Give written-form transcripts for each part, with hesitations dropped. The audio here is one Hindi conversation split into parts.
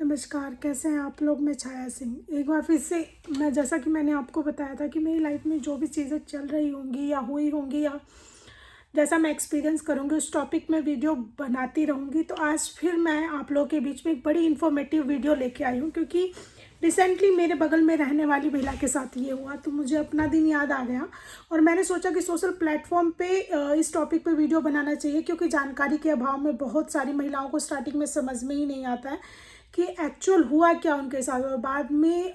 नमस्कार, कैसे हैं आप लोग। मैं छाया सिंह एक बार फिर से मैं जैसा कि मैंने आपको बताया था कि मेरी लाइफ में जो भी चीज़ें चल रही होंगी या हुई होंगी या जैसा मैं एक्सपीरियंस करूँगी उस टॉपिक में वीडियो बनाती रहूँगी। तो आज फिर मैं आप लोगों के बीच में एक बड़ी इन्फॉर्मेटिव वीडियो लेके आई हूँ, क्योंकि रिसेंटली मेरे बगल में रहने वाली महिला के साथ ये हुआ तो मुझे अपना दिन याद आ गया और मैंने सोचा कि सोशल प्लेटफॉर्म पे इस टॉपिक पे वीडियो बनाना चाहिए, क्योंकि जानकारी के अभाव में बहुत सारी महिलाओं को स्टार्टिंग में समझ में ही नहीं आता है कि एक्चुअल हुआ क्या उनके साथ, और बाद में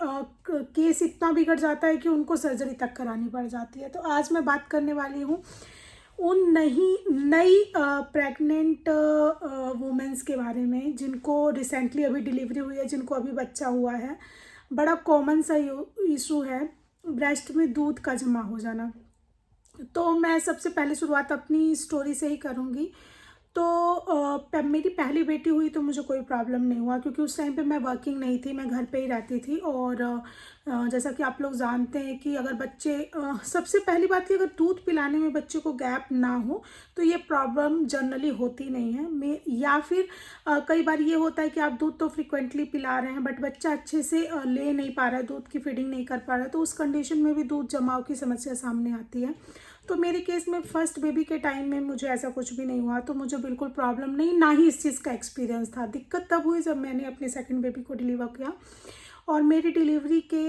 केस इतना बिगड़ जाता है कि उनको सर्जरी तक करानी पड़ जाती है। तो आज मैं बात करने वाली हूँ उन नई प्रेग्नेंट वुमेंस के बारे में जिनको रिसेंटली अभी डिलीवरी हुई है, जिनको अभी बच्चा हुआ है। बड़ा कॉमन सा इशू है ब्रेस्ट में दूध का जमा हो जाना। तो मैं सबसे पहले शुरुआत अपनी स्टोरी से ही करूँगी। तो मेरी पहली बेटी हुई तो मुझे कोई प्रॉब्लम नहीं हुआ, क्योंकि उस टाइम पे मैं वर्किंग नहीं थी, मैं घर पे ही रहती थी। और जैसा कि आप लोग जानते हैं कि अगर बच्चे सबसे पहली बात कि अगर दूध पिलाने में बच्चे को गैप ना हो तो ये प्रॉब्लम जनरली होती नहीं है। मैं या फिर कई बार ये होता है कि आप दूध तो फ्रिक्वेंटली पिला रहे हैं बट बच्चा अच्छे से ले नहीं पा रहा है, दूध की फीडिंग नहीं कर पा रहा है, तो उस कंडीशन में भी दूध जमाव की समस्या सामने आती है। तो मेरे केस में फर्स्ट बेबी के टाइम में मुझे ऐसा कुछ भी नहीं हुआ, तो मुझे बिल्कुल प्रॉब्लम नहीं, ना ही इस चीज़ का एक्सपीरियंस था। दिक्कत तब हुई जब मैंने अपने सेकंड बेबी को डिलीवर किया, और मेरी डिलीवरी के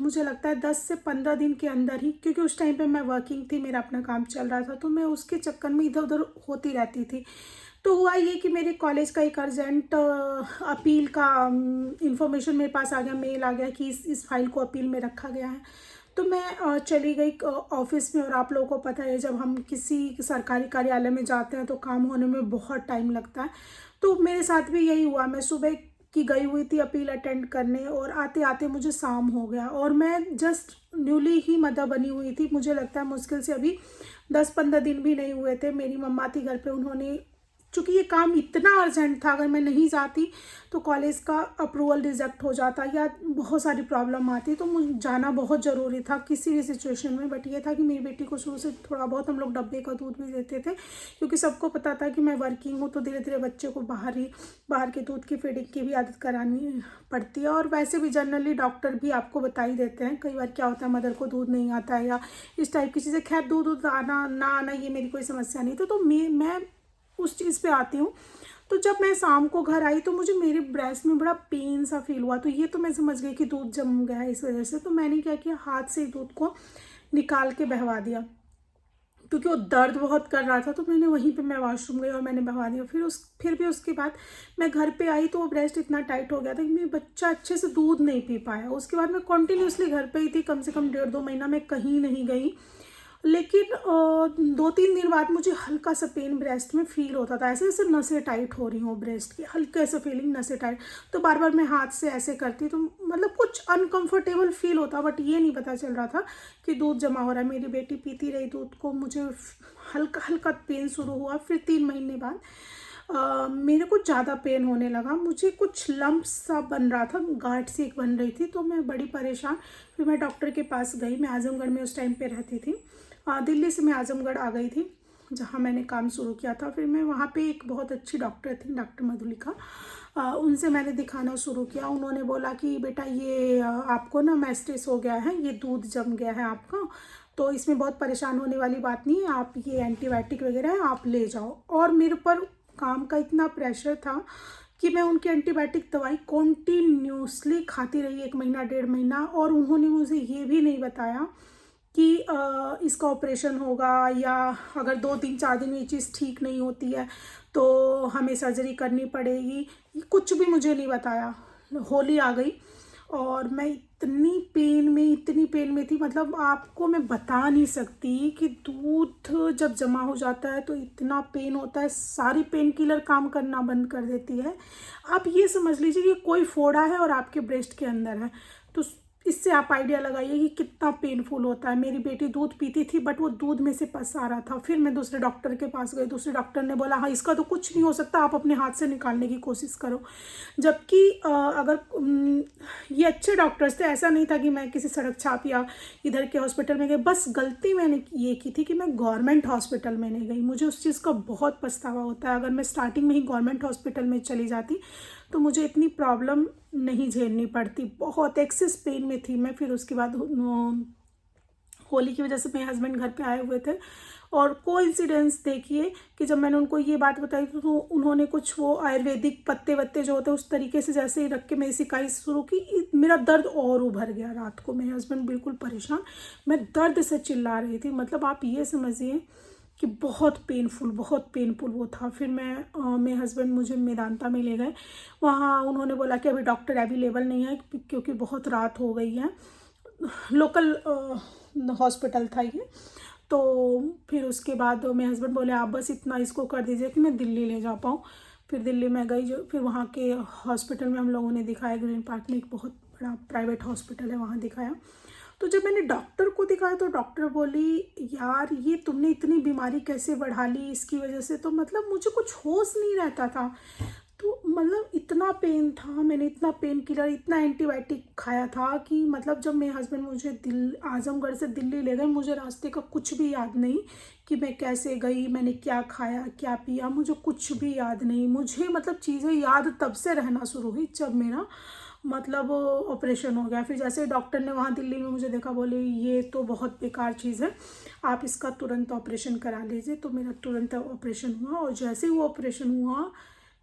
मुझे लगता है 10 से 15 दिन के अंदर ही, क्योंकि उस टाइम पे मैं वर्किंग थी, मेरा अपना काम चल रहा था, तो मैं उसके चक्कर में इधर उधर होती रहती थी। तो हुआ ये कि मेरे कॉलेज का एक अर्जेंट अपील का इंफॉर्मेशन मेरे पास आ गया, मेल आ गया कि इस फाइल को अपील में रखा गया है। तो मैं चली गई ऑफिस में, और आप लोगों को पता है जब हम किसी सरकारी कार्यालय में जाते हैं तो काम होने में बहुत टाइम लगता है। तो मेरे साथ भी यही हुआ, मैं सुबह की गई हुई थी अपील अटेंड करने और आते आते मुझे शाम हो गया, और मैं जस्ट न्यूली ही मदर बनी हुई थी। मुझे लगता है मुश्किल से अभी 10-15 दिन भी नहीं हुए थे। मेरी मम्मा थी घर पे, उन्होंने, चूँकि ये काम इतना अर्जेंट था, अगर मैं नहीं जाती तो कॉलेज का अप्रूवल रिजेक्ट हो जाता या बहुत सारी प्रॉब्लम आती, तो मुझे जाना बहुत ज़रूरी था किसी भी सिचुएशन में। बट ये था कि मेरी बेटी को शुरू से थोड़ा बहुत हम लोग डब्बे का दूध भी देते थे, क्योंकि सबको पता था कि मैं वर्किंग हूँ, तो धीरे धीरे बच्चे को बाहर के दूध की फीडिंग की भी आदत करानी पड़ती है। और वैसे भी जनरली डॉक्टर भी आपको बता ही देते हैं, कई बार क्या होता है मदर को दूध नहीं आता है या इस टाइप की चीज़ें। खैर, दूध आना ना आना ये मेरी कोई समस्या नहीं थी। तो मैं उस चीज़ पे आती हूँ। तो जब मैं शाम को घर आई तो मुझे मेरे ब्रेस्ट में बड़ा पेन सा फील हुआ, तो ये तो मैं समझ गई कि दूध जम गया है इस वजह से। तो मैंने क्या किया, हाथ से दूध को निकाल के बहवा दिया, क्योंकि वो दर्द बहुत कर रहा था। तो मैंने वहीं पे मैं वॉशरूम गई और मैंने बहवा दिया। फिर भी उसके बाद मैं घर पे आई तो वो ब्रेस्ट इतना टाइट हो गया था कि मेरा बच्चा अच्छे से दूध नहीं पी पाया। उसके बाद मैं कंटिन्यूसली घर पे ही थी, कम से कम 1.5-2 महीना मैं कहीं नहीं गई। लेकिन 2-3 दिन बाद मुझे हल्का सा पेन ब्रेस्ट में फील होता था, ऐसे जैसे नसें टाइट हो रही हो ब्रेस्ट की, हल्का सा फीलिंग, नसें टाइट। तो बार बार मैं हाथ से ऐसे करती तो मतलब कुछ अनकंफर्टेबल फील होता, बट ये नहीं पता चल रहा था कि दूध जमा हो रहा है। मेरी बेटी पीती रही दूध को, मुझे हल्का हल्का पेन शुरू हुआ। फिर 3 महीने बाद मेरे को ज़्यादा पेन होने लगा, मुझे कुछ लम्प सा बन रहा था, गांठ सी एक बन रही थी। तो मैं बड़ी परेशान, फिर मैं डॉक्टर के पास गई। मैं आजमगढ़ में उस टाइम पे रहती थी, दिल्ली से मैं आजमगढ़ आ गई थी जहाँ मैंने काम शुरू किया था। फिर मैं वहाँ पे एक बहुत अच्छी डॉक्टर थी, डॉक्टर मधुलिका, उनसे मैंने दिखाना शुरू किया। उन्होंने बोला कि बेटा ये आपको ना मैस्टिस हो गया है, ये दूध जम गया है आपका, तो इसमें बहुत परेशान होने वाली बात नहीं है, आप ये एंटीबायोटिक वगैरह है आप ले जाओ। और मेरे पर काम का इतना प्रेशर था कि मैं उनकी एंटीबायोटिक दवाई कॉन्टीन्यूसली खाती रही 1 महीना 1.5 महीना। और उन्होंने मुझे ये भी नहीं बताया कि इसका ऑपरेशन होगा, या अगर 2-3-4 दिन में ये चीज़ ठीक नहीं होती है तो हमें सर्जरी करनी पड़ेगी, ये कुछ भी मुझे नहीं बताया। होली आ गई और मैं इतनी पेन में थी, मतलब आपको मैं बता नहीं सकती कि दूध जब जमा हो जाता है तो इतना पेन होता है, सारी पेन किलर काम करना बंद कर देती है। आप ये समझ लीजिए कि कोई फोड़ा है और आपके ब्रेस्ट के अंदर है। तो इससे आप आइडिया लगाइए कि कितना पेनफुल होता है। मेरी बेटी दूध पीती थी बट वो दूध में से पस आ रहा था। फिर मैं दूसरे डॉक्टर के पास गई, दूसरे डॉक्टर ने बोला हाँ इसका तो कुछ नहीं हो सकता, आप अपने हाथ से निकालने की कोशिश करो। जबकि अगर ये अच्छे डॉक्टर्स थे, ऐसा नहीं था कि मैं किसी सड़क छाप या इधर के हॉस्पिटल में गई। बस गलती मैंने ये की थी कि मैं गवर्नमेंट हॉस्पिटल में नहीं गई। मुझे उस चीज़ का बहुत पछतावा होता है। अगर मैं स्टार्टिंग में ही गवर्नमेंट हॉस्पिटल में चली जाती तो मुझे इतनी प्रॉब्लम नहीं झेलनी पड़ती। बहुत एक्सेस पेन में थी मैं। फिर उसके बाद होली की वजह से मेरे हस्बैंड घर पे आए हुए थे और कोइंसिडेंस देखिए कि जब मैंने उनको ये बात बताई तो उन्होंने कुछ वो आयुर्वेदिक पत्ते वत्ते जो होते हैं उस तरीके से जैसे ही रख के मेरी सिकाई शुरू की, मेरा दर्द और उभर गया। रात को मेरे हस्बैंड बिल्कुल परेशान, मैं दर्द से चिल्ला रही थी। मतलब आप ये समझिए कि बहुत पेनफुल वो था। फिर मेरे हस्बैंड मुझे मेदांता में ले गए। वहाँ उन्होंने बोला कि अभी डॉक्टर अवेलेबल नहीं है क्योंकि बहुत रात हो गई है। लोकल हॉस्पिटल था ये। तो फिर उसके बाद मेरे हस्बैंड बोले आप बस इतना इसको कर दीजिए कि मैं दिल्ली ले जा पाऊँ। फिर दिल्ली में गई, जो फिर वहाँ के हॉस्पिटल में हम लोगों ने दिखाया। ग्रीन पार्क में एक बहुत बड़ा प्राइवेट हॉस्पिटल है, वहाँ दिखाया। तो जब मैंने डॉक्टर को दिखाया तो डॉक्टर बोली यार ये तुमने इतनी बीमारी कैसे बढ़ा ली इसकी वजह से। तो मतलब मुझे कुछ होश नहीं रहता था। तो मतलब इतना पेन था, मैंने इतना पेन किलर, इतना एंटीबायोटिक खाया था कि मतलब जब मेरे हस्बैंड मुझे आजमगढ़ से दिल्ली ले गए, मुझे रास्ते का कुछ भी याद नहीं कि मैं कैसे गई, मैंने क्या खाया क्या पिया, मुझे कुछ भी याद नहीं। मुझे मतलब चीज़ें याद तब से रहना शुरू हुई जब मेरा मतलब ऑपरेशन हो गया। फिर जैसे डॉक्टर ने वहाँ दिल्ली में मुझे देखा, बोले ये तो बहुत बेकार चीज़ है, आप इसका तुरंत ऑपरेशन करा लीजिए। तो मेरा तुरंत ऑपरेशन हुआ और जैसे ही वो ऑपरेशन हुआ,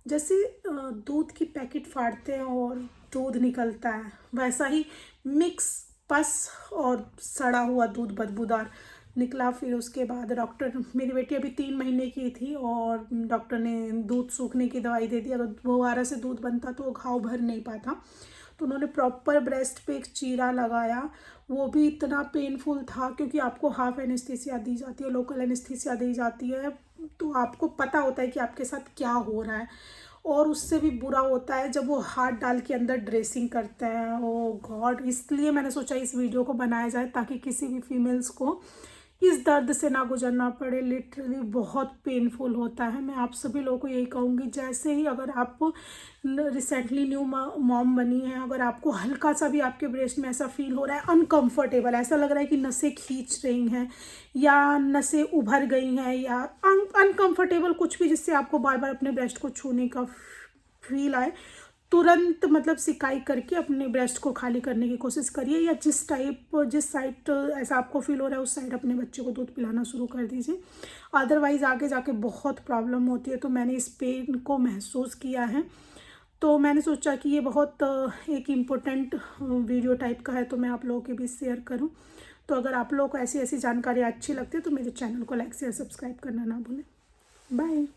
जैसे दूध की पैकेट फाड़ते हैं और दूध निकलता है, वैसा ही मिक्स पस और सड़ा हुआ दूध बदबूदार निकला। फिर उसके बाद डॉक्टर, मेरी बेटी अभी 3 महीने की थी और डॉक्टर ने दूध सूखने की दवाई दे दी। अगर दोबारा से दूध बनता तो वो घाव भर नहीं पाता। तो उन्होंने प्रॉपर ब्रेस्ट पे एक चीरा लगाया। वो भी इतना पेनफुल था क्योंकि आपको हाफ एनेस्थीसिया दी जाती है, लोकल एनेस्थीसिया दी जाती है। तो आपको पता होता है कि आपके साथ क्या हो रहा है। और उससे भी बुरा होता है जब वो हाथ डाल के अंदर ड्रेसिंग करते हैं। ओ गॉड, इसलिए मैंने सोचा इस वीडियो को बनाया जाए ताकि किसी भी फीमेल्स को इस दर्द से ना गुजरना पड़े। लिटरली बहुत पेनफुल होता है। मैं आप सभी लोगों को यही कहूँगी, जैसे ही अगर आप रिसेंटली न्यू मॉम बनी है, अगर आपको हल्का सा भी आपके ब्रेस्ट में ऐसा फील हो रहा है अनकंफर्टेबल, ऐसा लग रहा है कि नसें खींच रही हैं या नसें उभर गई हैं या अनकंफर्टेबल कुछ भी जिससे आपको बार बार अपने ब्रेस्ट को छूने का फील आए, तुरंत मतलब सिकाई करके अपने ब्रेस्ट को खाली करने की कोशिश करिए। या जिस साइड ऐसा आपको फील हो रहा है उस साइड अपने बच्चे को दूध पिलाना शुरू कर दीजिए। अदरवाइज़ आगे जाके बहुत प्रॉब्लम होती है। तो मैंने इस पेन को महसूस किया है, तो मैंने सोचा कि ये बहुत एक इम्पोर्टेंट वीडियो टाइप का है, तो मैं आप लोगों के बीच शेयर करूं। तो अगर आप लोगों को ऐसी ऐसी जानकारी अच्छी लगती है तो मेरे चैनल को लाइक शेयर सब्सक्राइब करना ना भूलें। बाय।